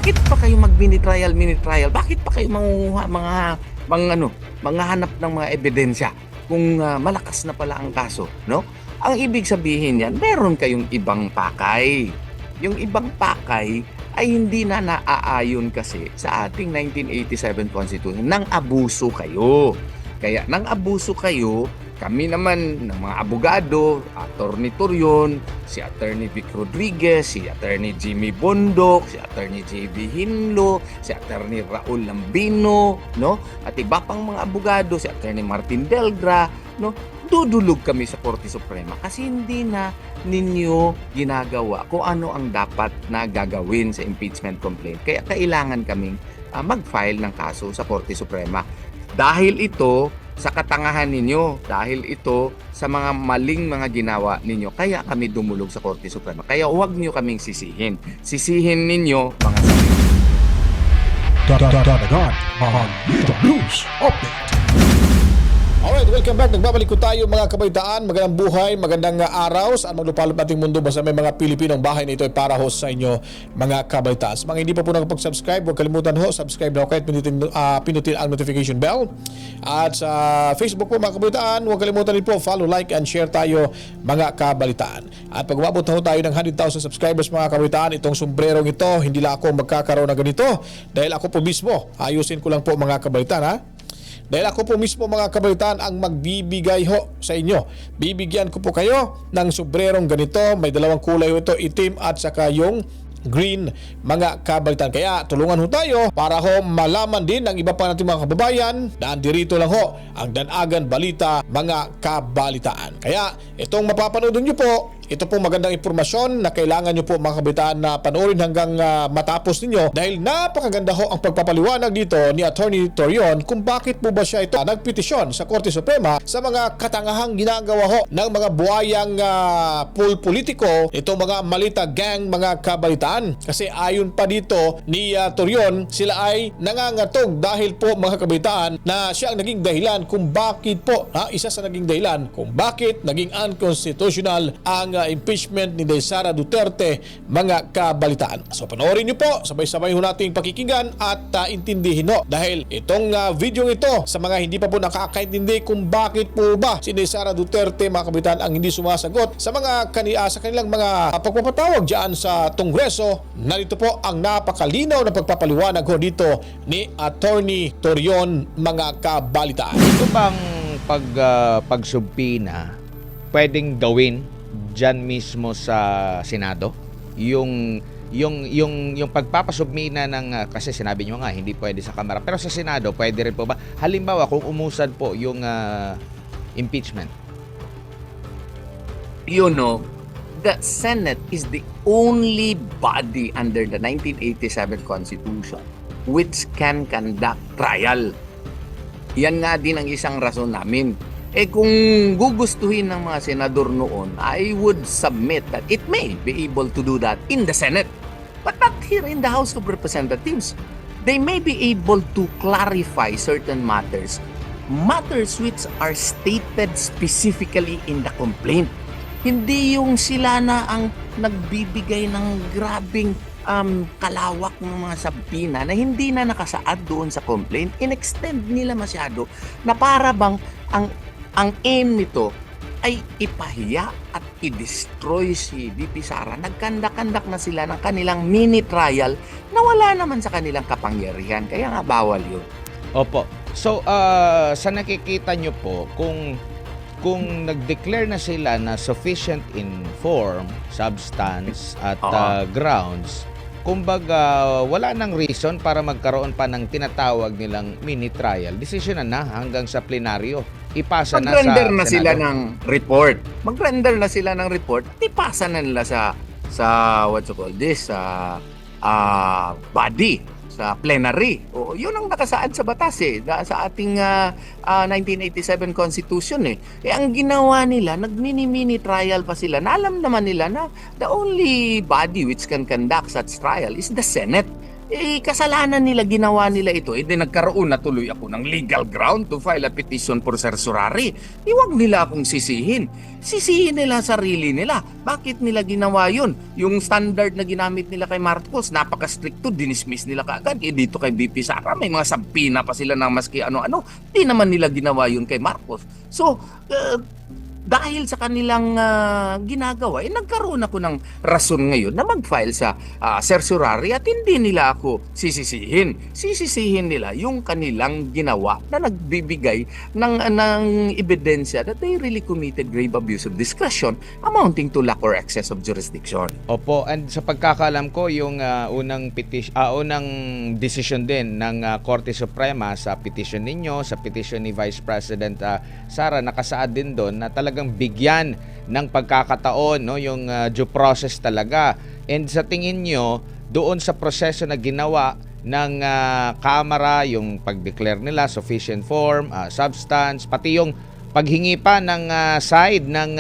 Bakit pa kayo mag-mini trial, mini trial? Bakit pa kayo mangunguha manghanap ng mga ebidensya kung malakas na pala ang kaso, no? Ang ibig sabihin yan, meron kayong ibang pakay. Yung ibang pakay ay hindi na naaayon kasi sa ating 1987 Constitution. Nang abuso kayo. Kaya nang abuso kayo, kami naman ng mga abogado, Attorney Torion, si Attorney Vic Rodriguez, si Attorney Jimmy Bondok, si Attorney JB Hinlo, si Attorney Raul Lambino, no? At iba pang mga abogado, si Attorney Martin Delgra, no? Dudulog kami sa Korte Suprema kasi hindi na ninyo ginagawa kung ano ang dapat na gagawin sa impeachment complaint. Kaya kailangan kaming mag-file ng kaso sa Korte Suprema. Dahil ito sa katangahan ninyo, dahil ito sa mga maling mga ginawa ninyo, kaya kami dumulog sa Korte Suprema. Kaya huwag niyo kaming sisihin. Sisihin ninyo mga sarili. Dadagan on The News Update. Alright, welcome back. Nagbabalik ko tayo mga kabaitaan. Magandang buhay, magandang araw sa maglupalop nating mundo. Basta may mga Pilipinong bahay na ito ay para ho sa inyo mga kabaitaan. Sa mga hindi pa po nakapag-subscribe, huwag kalimutan ho, subscribe na ho kahit pinutin ang notification bell. At sa Facebook po mga kabaitaan, huwag kalimutan din po, follow, like, and share tayo mga kabalitaan. At pag umabot na ho tayo ng 100,000 subscribers mga kabaitaan, itong sombrerong ito, hindi lang ako magkakaroon ng ganito dahil ako po mismo, ayusin ko lang po mga kabaitaan ha. Dahil ako po mismo mga kabalitaan ang magbibigay ho sa inyo. Bibigyan ko po kayo ng sombrerong ganito. May dalawang kulay ho ito, itim at saka yung green mga kabalitaan. Kaya tulungan ho tayo para ho malaman din ng iba pa nating mga kababayan na andirito lang ho ang Danagan Balita mga kabalitaan. Kaya itong mapapanood nyo po, ito po magandang impormasyon na kailangan nyo po mga kabalitaan na panoorin hanggang matapos ninyo dahil napakaganda ho ang pagpapaliwanag dito ni Attorney Torion kung bakit po ba siya ito nagpetisyon sa Korte Suprema sa mga katangahang ginagawa ho ng mga buhayang politiko, itong mga Malita Gang mga kabalitaan. Kasi ayon pa dito ni Torion, sila ay nangangatog dahil po mga kabalitaan na siya ang naging dahilan kung bakit po, isa sa naging dahilan kung bakit naging unconstitutional ang impeachment ni Sara Duterte mga kabalitaan. So panoorin nyo po, sabay-sabay ho nating pakikinggan at intindihin ho dahil itong video ito sa mga hindi pa po nakakaintindi kung bakit po ba si Sara Duterte mga kabalitaan ang hindi sumasagot sa mga sa kanilang mga pagpapatawag dyan sa Kongreso. Narito po ang napakalinaw na pagpapaliwanag ho dito ni Attorney Torion mga kabalitaan. Ito bang pagsubpina pwedeng gawin dyan mismo sa Senado? Yung pagpapasubmina ng kasi sinabi nyo nga hindi pwede sa Kamara pero sa Senado pwede rin po ba? Halimbawa kung umusad po yung impeachment. You know, the Senate is the only body under the 1987 Constitution which can conduct trial. Yan nga din ang isang rason namin. Kung gugustuhin ng mga senador noon, I would submit that it may be able to do that in the Senate. But not here in the House of Representatives. They may be able to clarify certain matters which are stated specifically in the complaint. Hindi yung sila na ang nagbibigay ng grabing kalawak ng mga sabpina na hindi na nakasaad doon sa complaint. In-extend nila masyado na para bang ang aim nito ay ipahiya at i-destroy si VP Sara. Nagkandak-kandak na sila ng kanilang mini trial na wala naman sa kanilang kapangyarihan. Kaya nga bawal yun. Opo. So, sa nakikita nyo po, kung nag-declare na sila na sufficient in form, substance, at grounds, kumbaga wala nang reason para magkaroon pa ng tinatawag nilang mini trial. Decision na hanggang sa plenaryo. Ipasa na sa Mag-render na sila Senado. ng report. Mag-render na sila ng report at ipasa na nila sa what you call this, sa body, sa plenary. O, yun ang nakasaad sa batas sa ating 1987 Constitution ang ginawa nila, nag-mini trial pa sila. Na alam naman nila na the only body which can conduct such trial is the Senate. kasalanan nila, ginawa nila ito. Di nagkaroon na tuloy ako ng legal ground to file a petition for certiorari. Huwag nila akong sisihin. Sisihin nila sarili nila. Bakit nila ginawa yun? Yung standard na ginamit nila kay Marcos, napaka-stricto, dinismiss nila kaagad. Dito kay BP Sara, may mga sampina pa sila ng maski ano-ano. Di naman nila ginawa yun kay Marcos. So, dahil sa kanilang ginagawa, nagkaroon ako ng rason ngayon na mag-file sa certiorari at hindi nila ako sisisihin. Sisisihin nila yung kanilang ginawa na nagbibigay ng ebidensya that they really committed grave abuse of discretion amounting to lack or excess of jurisdiction. Opo, and sa pagkakaalam ko, yung unang decision din ng Korte Suprema sa petition ninyo, sa petition ni Vice President Sara, nakasaad din doon na talagang bigyan ng pagkakataon, no, yung due process talaga. And sa tingin nyo, doon sa proseso na ginawa ng Kamara, yung pag-declare nila sufficient form, substance, pati yung paghingi pa ng side ng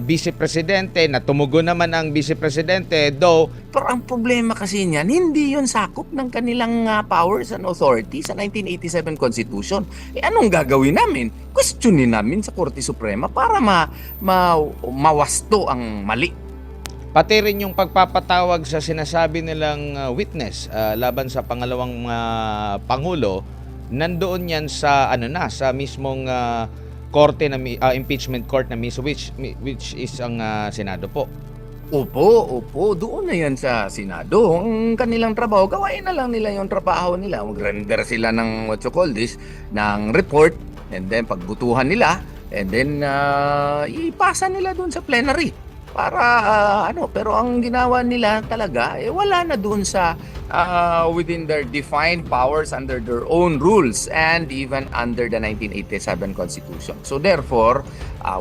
Vice Presidente, na tumugon naman ang Vice Presidente, though. Pero ang problema kasi niyan, hindi yun sakop ng kanilang powers and authority sa 1987 Constitution. Anong gagawin namin? Questionin namin sa Korte Suprema para mawasto ang mali. Pati rin yung pagpapatawag sa sinasabi nilang witness laban sa pangalawang Pangulo, nandoon yan sa sa mismong korte na impeachment court na mismo, which is ang Senado po. Opo, doon na yan sa Senado. Ang kanilang trabaho, gawain na lang nila yung trabaho nila. Mag-render sila ng ng report, and then pagbutuhan nila, and then ipasa nila doon sa plenary. Para pero ang ginawa nila talaga, wala na doon sa within their defined powers under their own rules and even under the 1987 Constitution. So therefore,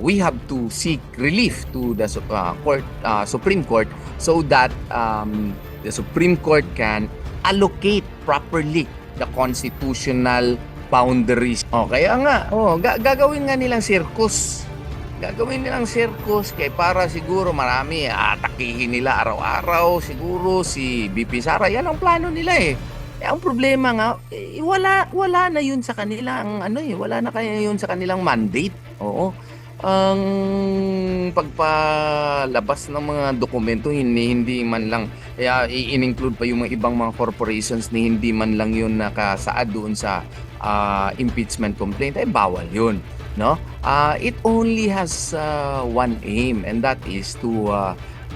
we have to seek relief to the Supreme Court so that the Supreme Court can allocate properly the constitutional boundaries. Kaya nga, gagawin nga nilang circus. Gagawin nilang circus kaya para siguro marami atakihin nila araw-araw siguro si BP Sara. Yan ang plano nila eh. Ang problema nga wala na yun sa kanilang wala na kaya yun sa kanilang mandate. Oo. Ang pagpalabas ng mga dokumento hindi man lang i-include pa yung mga ibang mga corporations ni hindi man lang yun nakasaad doon sa impeachment complaint, bawal yun. No? It only has one aim, and that is to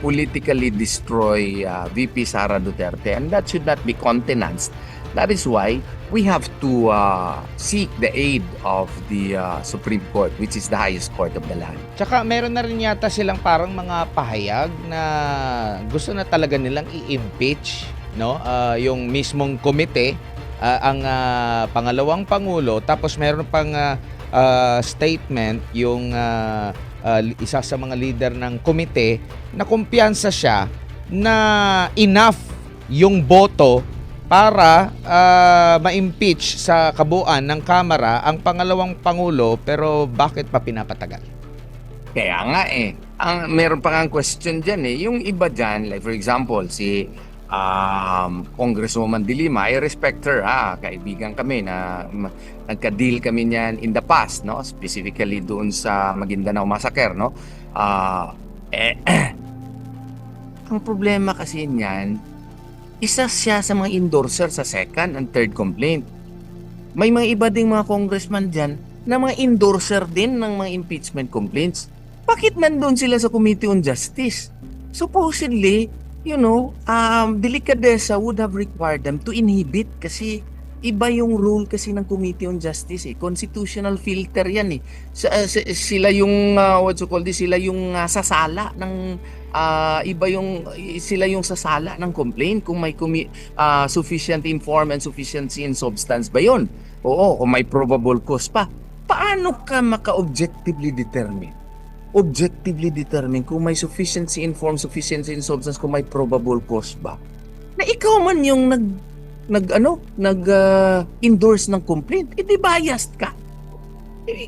politically destroy VP Sara Duterte, and that should not be countenanced. That is why we have to seek the aid of the Supreme Court, which is the highest court of the land. Tsaka meron na rin yata silang parang mga pahayag na gusto na talaga nilang i-impeach, no? Yung mismong komite, ang pangalawang Pangulo, tapos meron pang statement yung isa sa mga leader ng komite na kumpiyansa siya na enough yung boto para ma-impeach sa kabuuan ng Kamara ang pangalawang Pangulo, pero bakit pa pinapatagal? Kaya nga meron pa nga question dyan yung iba dyan, like for example si Congresswoman De Lima, I respect her, kaibigan kami na nagka-deal kami niyan in the past, no? Specifically doon sa Maguindanao Massacre, no? Ang problema kasi niyan, isa siya sa mga endorser sa second and third complaint. May mga iba ding mga congressman dyan na mga endorser din ng mga impeachment complaints. Bakit nandun sila sa Committee on Justice? Supposedly, delikadesa would have required them to inhibit kasi iba yung rule kasi ng Committee on Justice constitutional filter yan sila yung sila yung sasala ng sila yung sasala ng complaint kung may sufficient inform and sufficiency in substance ba yun. Kung may probable cause pa, paano ka maka-objectively determine kung may sufficiency in form, sufficiency in substance, kung may probable cause ba? Na ikaw man yung endorse ng complaint, di biased ka.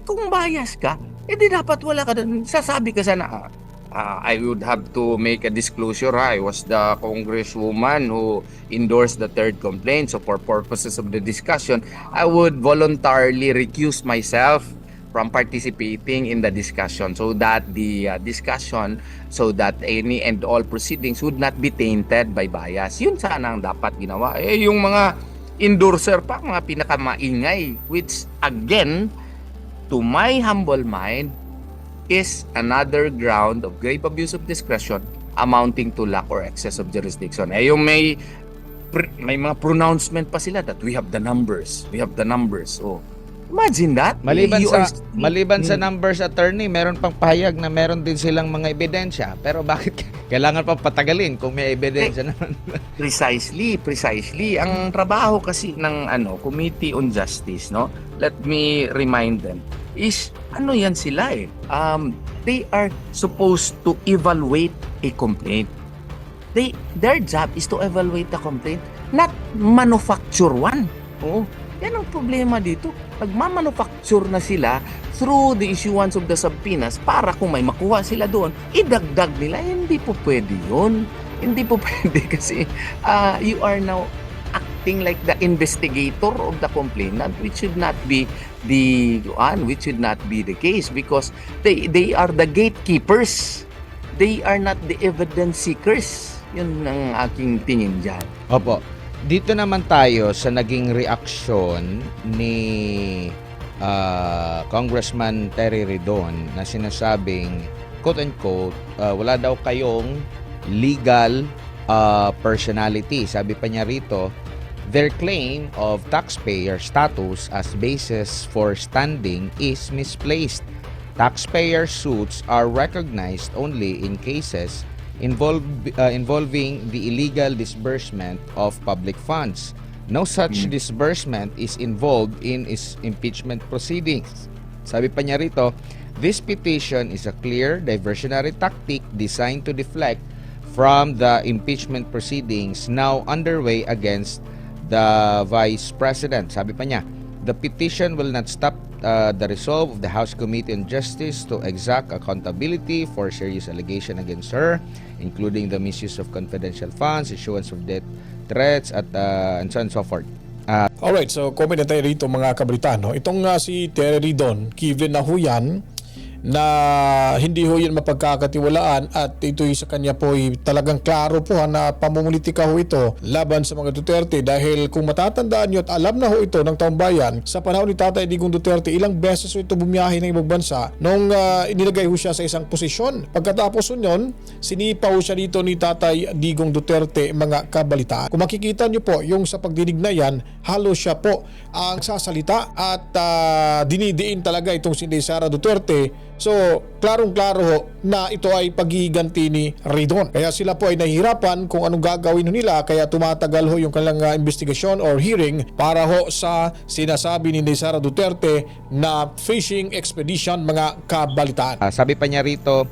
Kung biased ka, di dapat wala ka doon. Sasabi ka sana, I would have to make a disclosure. I was the congresswoman who endorsed the third complaint. So for purposes of the discussion, I would voluntarily recuse myself from participating in the discussion so that the discussion, so that any and all proceedings would not be tainted by bias. Yun sana ang dapat ginawa. Yung mga endorser pa, mga pinakamaingay, which again, to my humble mind, is another ground of grave abuse of discretion amounting to lack or excess of jurisdiction. Yung may mga pronouncement pa sila that we have the numbers. Oh, imagine that. Maliban sa numbers, attorney, meron pang pahayag na meron din silang mga ebidensya. Pero bakit kailangan pa patagalin kung may ebidensya naman? Precisely. Ang trabaho kasi ng Committee on Justice, no? Let me remind them, is yan sila eh. They are supposed to evaluate a complaint. Their job is to evaluate the complaint, not manufacture one. Oo. Yan ang problema dito. Nagmamanufacture na sila through the issuance of the subpoenas para kung may makuha sila doon, idagdag nila. Hindi po pwede yun. Hindi po pwede kasi you are now acting like the investigator of the complainant, which should not be the case, because they are the gatekeepers. They are not the evidence seekers. Yun ang aking tingin dyan. Opo. Dito naman tayo sa naging reaksyon ni Congressman Terry Ridon na sinasabing, quote-unquote, wala daw kayong legal personality. Sabi pa niya rito, their claim of taxpayer status as basis for standing is misplaced. Taxpayer suits are recognized only in cases involving the illegal disbursement of public funds. No such disbursement is involved in impeachment proceedings. Sabi pa niya rito, this petition is a clear diversionary tactic designed to deflect from the impeachment proceedings now underway against the Vice President. Sabi pa niya, the petition will not stop the resolve of the House Committee on Justice to exact accountability for serious allegation against her, including the misuse of confidential funds, issuance of death threats, at and so on and so forth. Alright, so comment na tayo rito mga kabritan. No? Itong si Terry Ridon, Kevin na ho yan, na hindi ho yan mapagkakatiwalaan at ito'y sa kanya po talagang klaro po na pamumulitika ho ito laban sa mga Duterte, dahil kung matatandaan nyo at alam na ho ito ng taong bayan, sa panahon ni Tatay Digong Duterte, ilang beses ho ito bumiyahe ng ibang bansa nung inilagay ho siya sa isang posisyon. Pagkatapos nun, sinipa ho siya dito ni Tatay Digong Duterte mga kabalitaan. Kung makikita nyo po yung sa pagdinig na yan, halos siya po ang sasalita at dinidiin talaga itong si Sara Duterte. So, klarong-klaro ho na ito ay paghihiganti ni Ridon. Kaya sila po ay nahihirapan kung anong gagawin nila, kaya tumatagal ho yung kanilang investigasyon or hearing para ho sa sinasabi ni Sara Duterte na fishing expedition mga kabalitaan. Sabi pa niya rito,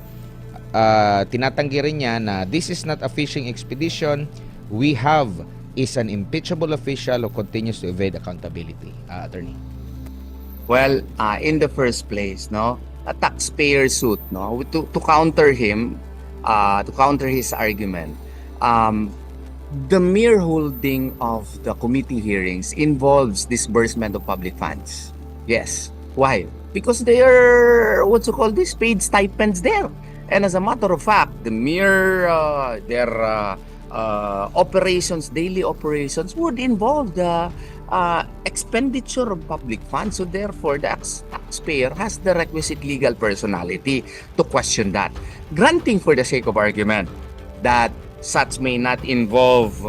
tinatanggi rin niya na this is not a fishing expedition. We have is an impeachable official who continues to evade accountability. Attorney. Well, in the first place, no, a taxpayer suit, no, to counter him, to counter his argument, the mere holding of the committee hearings involves disbursement of public funds. Yes. Why? Because they are paid stipends there. And as a matter of fact, the mere their operations, daily operations, would involve the expenditure of public funds. So therefore, the taxpayer has the requisite legal personality to question that. Granting for the sake of argument that such may not involve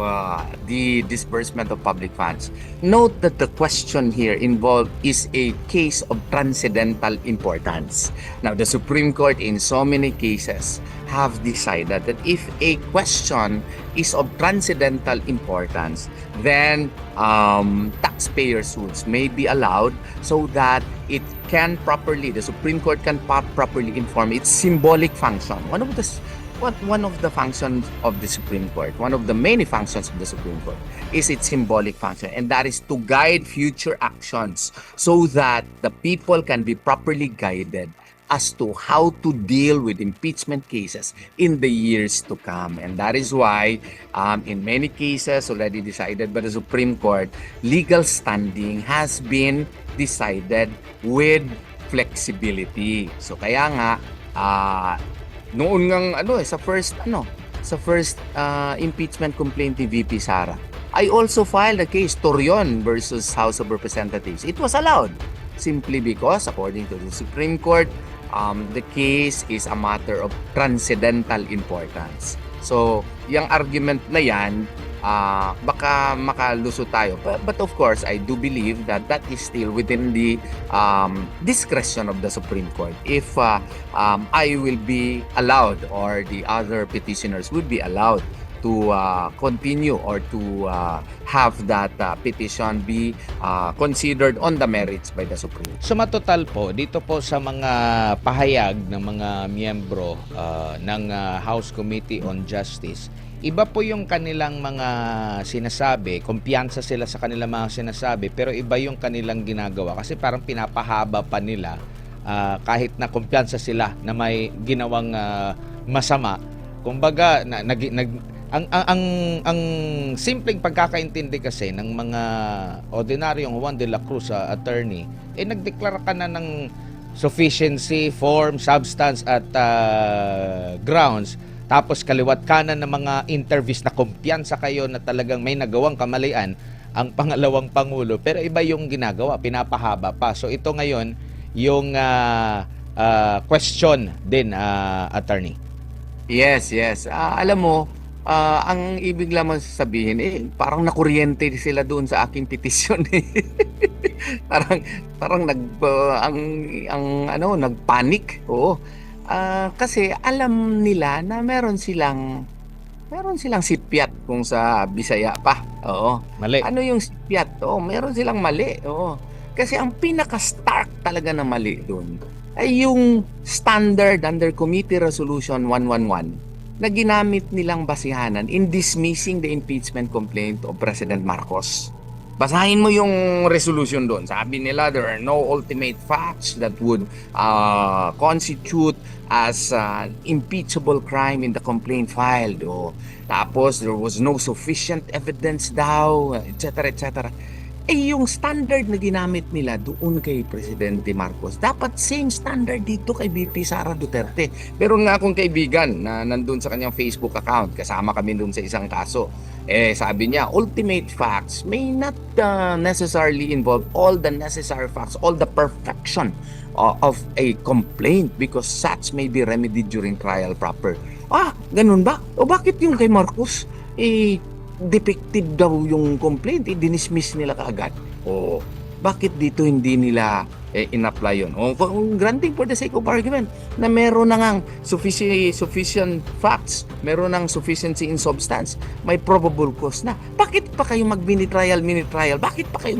the disbursement of public funds, note that the question here involved is a case of transcendental importance. Now, the Supreme Court in so many cases have decided that if a question is of transcendental importance, then taxpayer suits may be allowed so that it can properly, the Supreme Court can properly inform its symbolic function. One of the functions of the Supreme Court, one of the many functions of the Supreme Court, is its symbolic function, and that is to guide future actions so that the people can be properly guided as to how to deal with impeachment cases in the years to come. And that is why, in many cases already decided by the Supreme Court, legal standing has been decided with flexibility. So kaya nga, noon ngang sa first impeachment complaint ni VP Sara, I also filed a case, Torion versus House of Representatives. It was allowed simply because, according to the Supreme Court, the case is a matter of transcendental importance. So, yung argument na yan, baka makaluso tayo. But of course, I do believe that that is still within the discretion of the Supreme Court. If I will be allowed, or the other petitioners would be allowed to continue or to have that petition be considered on the merits by the Supreme Court. So matotal po, dito po sa mga pahayag ng mga miyembro ng House Committee on Justice, iba po yung kanilang mga sinasabi, kumpiyansa sila sa kanilang mga sinasabi, pero iba yung kanilang ginagawa kasi parang pinapahaba pa nila kahit na kumpiyansa sila na may ginawang masama. Kumbaga, ang simpleng pagkakaintindi kasi ng mga ordinaryong Juan de la Cruz attorney, nagdeklara ka na ng sufficiency, form, substance at grounds, tapos kaliwat kanan ng mga interviews na kumpiyansa kayo na talagang may nagawang kamalian ang pangalawang pangulo, pero iba yung ginagawa, pinapahaba pa. So ito ngayon yung question din, attorney. Yes. Alam mo, ang ibig lamang sabihin, parang nakuryente sila doon sa aking petisyon. parang nagpanic. Oo. Kasi alam nila na meron silang sipyat kung sa Bisaya pa. Oo. Mali. Ano yung sipyat? Oo, meron silang mali. Oo. Kasi ang pinaka-stark talaga na mali doon ay yung standard under Committee Resolution 111 na ginamit nilang basihanan in dismissing the impeachment complaint of President Marcos. Basahin mo yung resolution doon. Sabi nila, there are no ultimate facts that would constitute as impeachable crime in the complaint filed. Tapos, there was no sufficient evidence daw, etc. Yung standard na ginamit nila doon kay Presidente Marcos, dapat same standard dito kay VP Sara Duterte. Meron nga akong kaibigan na nandun sa kanyang Facebook account, kasama kami doon sa isang kaso. Sabi niya, ultimate facts may not necessarily involve all the necessary facts, all the perfection of a complaint because such may be remedied during trial proper. Ganun ba? O bakit yung kay Marcos, defective daw yung complaint, dinismiss nila kaagad? O bakit dito hindi nila in-apply yun? O granting for the sake of argument na meron na ngang sufficient facts, meron ng sufficiency in substance, may probable cause na. Bakit pa kayo mag-mini-trial? Bakit pa kayo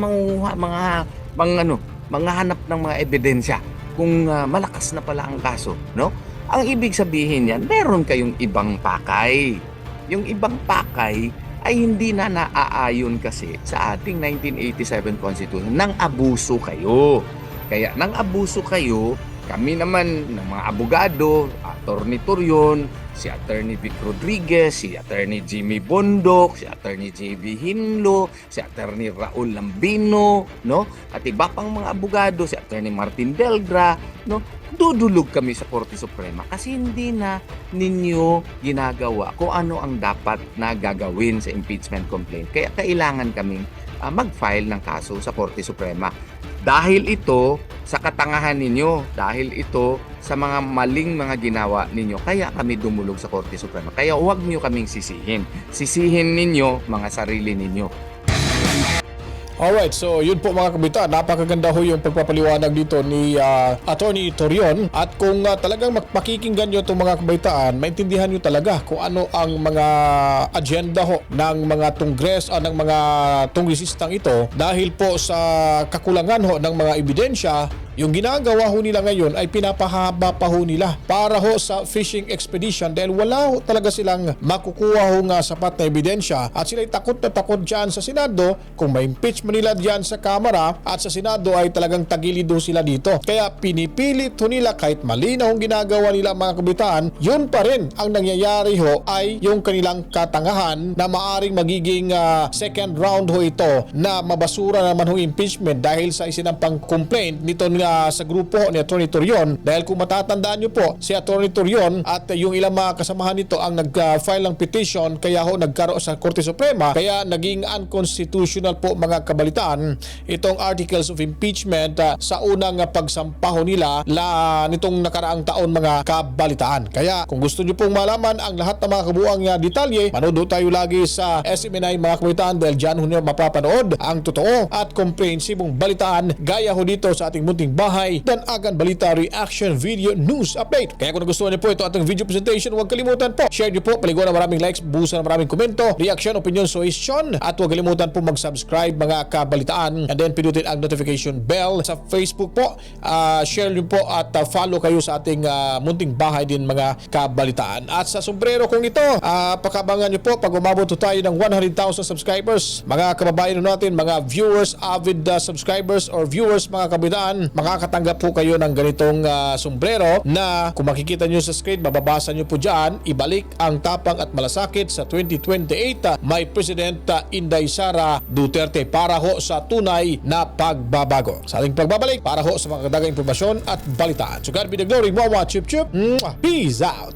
manghanap ng mga ebidensya kung malakas na pala ang kaso, no? Ang ibig sabihin yan, meron kayong ibang pakay. Yung ibang pakay ay hindi na naaayon kasi sa ating 1987 Constitution. Nang abuso kayo. Kaya nang abuso kayo, kami naman ng mga abogado, Attorney Torion, si Attorney Vic Rodriguez, si Attorney Jimmy Bondok, si Attorney JB Hinlo, si Attorney Raul Lambino, no? At iba pang mga abogado, si Attorney Martin Delgra, no? Dudulog kami sa Korte Suprema kasi hindi na ninyo ginagawa kung ano ang dapat na gagawin sa impeachment complaint. Kaya kailangan kaming mag-file ng kaso sa Korte Suprema. Dahil ito sa katangahan ninyo, dahil ito sa mga maling mga ginawa ninyo, kaya kami dumulog sa Korte Suprema. Kaya huwag niyo kaming sisihin. Sisihin ninyo mga sarili ninyo. Alright, so yun po mga kabitan, napakaganda ho yung pagpapaliwanag dito ni Attorney Torion. At kung talagang makikinggan nyo itong mga kabitaan, maintindihan nyo talaga kung ano ang mga agenda ho ng mga ng mga tungresistang ito dahil po sa kakulangan ho ng mga ebidensya Yung ginagawa ho nila ngayon ay pinapahaba pa ho nila para ho sa fishing expedition dahil wala ho talaga silang makukuha ho nga sapat na ebidensya at sila'y takot na takot dyan sa Senado kung may impeachment nila dyan sa Kamara at sa Senado ay talagang tagilid ho sila dito. Kaya pinipilit ho nila kahit malinaw ang ginagawa nila mga kabitaan, yun pa rin ang nangyayari ho ay yung kanilang katangahan na maaring magiging second round ho ito na mabasura naman ho impeachment dahil sa isinampang complaint nito nga sa grupo ni Atty. Torion. Dahil kung matatandaan nyo po, si Atty. Torion at yung ilang mga kasamahan nito ang nag-file ng petition kaya ho nagkaroon sa Korte Suprema kaya naging unconstitutional po mga kabalitaan itong articles of impeachment sa unang pagsampaho nila nitong nakaraang taon mga kabalitaan. Kaya kung gusto nyo pong malaman ang lahat ng mga kabuuang detalye, manood tayo lagi sa SMNI mga kabalitaan dahil dyan ho nyo mapapanood ang totoo at komprehensibong balitaan gaya ho dito sa ating munting bahay dan agan balita reaction video news update. Kaya kung nagustuhan niyo po ito ating video presentation, huwag kalimutan po share niyo po, paliguan na maraming likes, buhusan na maraming komento, reaction, opinion, suggestion at huwag kalimutan po mag-subscribe mga kabalitaan and then pindutin ang notification bell sa Facebook po. Share niyo po at follow kayo sa ating munting bahay din mga kabalitaan. At sa sombrero kong ito, pakabangan niyo po pag umabot tayo ng 100,000 subscribers. Mga kababayan natin, mga viewers, avid subscribers or viewers mga kabalitaan, makakatanggap po kayo ng ganitong sombrero na kung makikita nyo sa screen, mababasa nyo po dyan, ibalik ang tapang at malasakit sa 2028 may President Inday Sara Duterte para ho sa tunay na pagbabago. Sa ating pagbabalik, para ho sa mga kadagang impormasyon at balitaan. So God be the glory, Mama Chup Chup. Peace out!